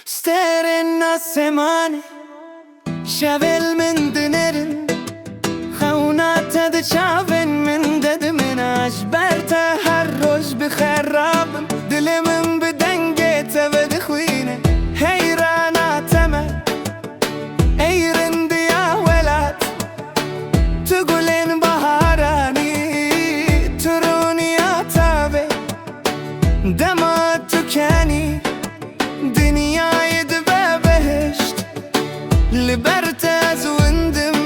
Staring semane Shavel min dinerin Khawnata de çavin min dedim Ajberta her roz bixarabim Dilimin bedengete ve dixwine Heyranateme Eyrindi ya velat Tugulin baharani Turuni ya tabi Dema tükeni Dünyayı bebeşt Libertaz windim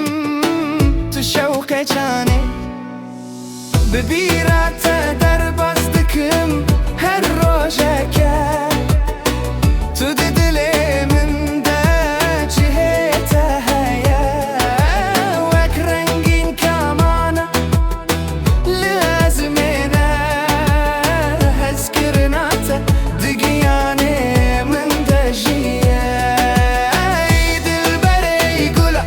تشوق جاني ببيرات دربازدكم هر روجاكا تددلي من دا جهتها يا وكرنجين كمانا لازمنا هزكرناتا دقياني من دا جيا دلبري قولا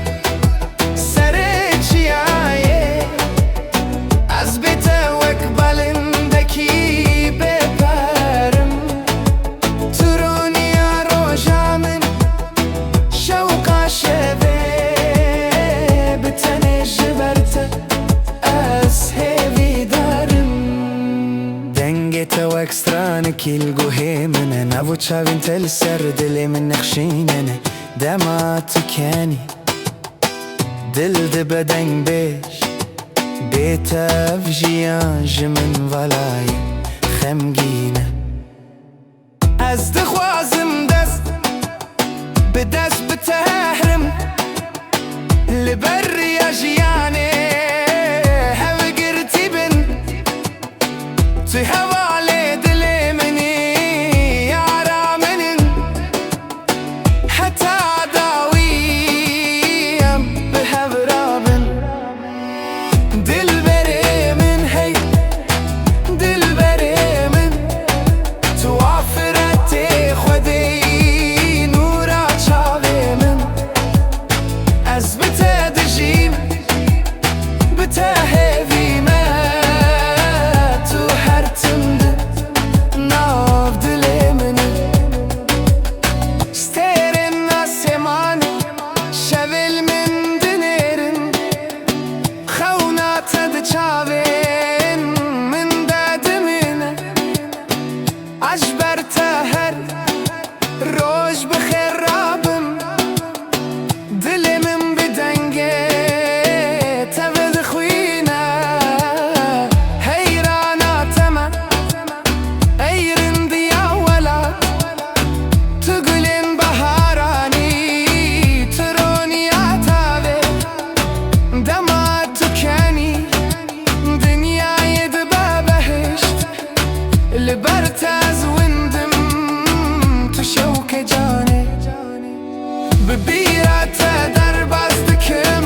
Ekstraniki الجهيمنا نافو تشافين تلسرد لي من نخشيننا دما تكاني دل دبدن بيش بيتا فجيانج من فلاي خمجينا از دخوازم دست بدست بتهرم لبري اجياني هفقرتي بن تهوى أجبرته هر روز بخرابم دلي من بدنجي تبد خوينا هيرانا تما أيرندي أولا تقولين بهاراني تروني عتابي دما تكاني دنيا يدبابهشت لبرتاز وندم تشوك جاني ببيرات دربازدكم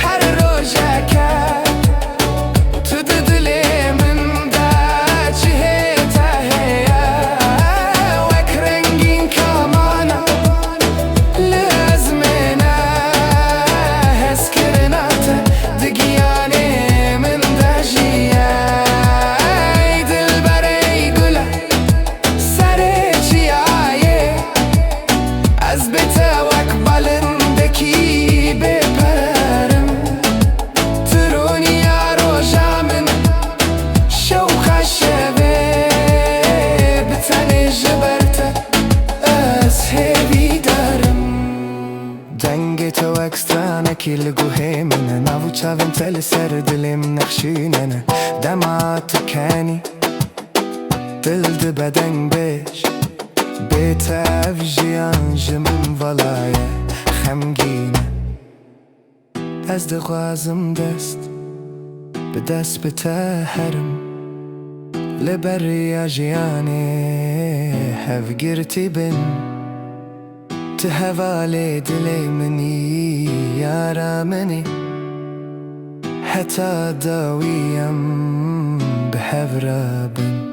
هر روجاكا تددلي من دا جهتها هيا وكرنجين كمانا لازمنا هسكرناتا دقياني من دا جيا دنجتو ekstraniki الجهيمنا نافو تشافين تلسرد لي من نخشيننا دمعة تكاني دل دبدن بيش بيتا فجيانج من فلايا خمجينا از دخوازم دست بدست بتهرم لبري اجياني هفقرتي بن تهوالي دلي مني يارا مني حتى داويم بحفرابن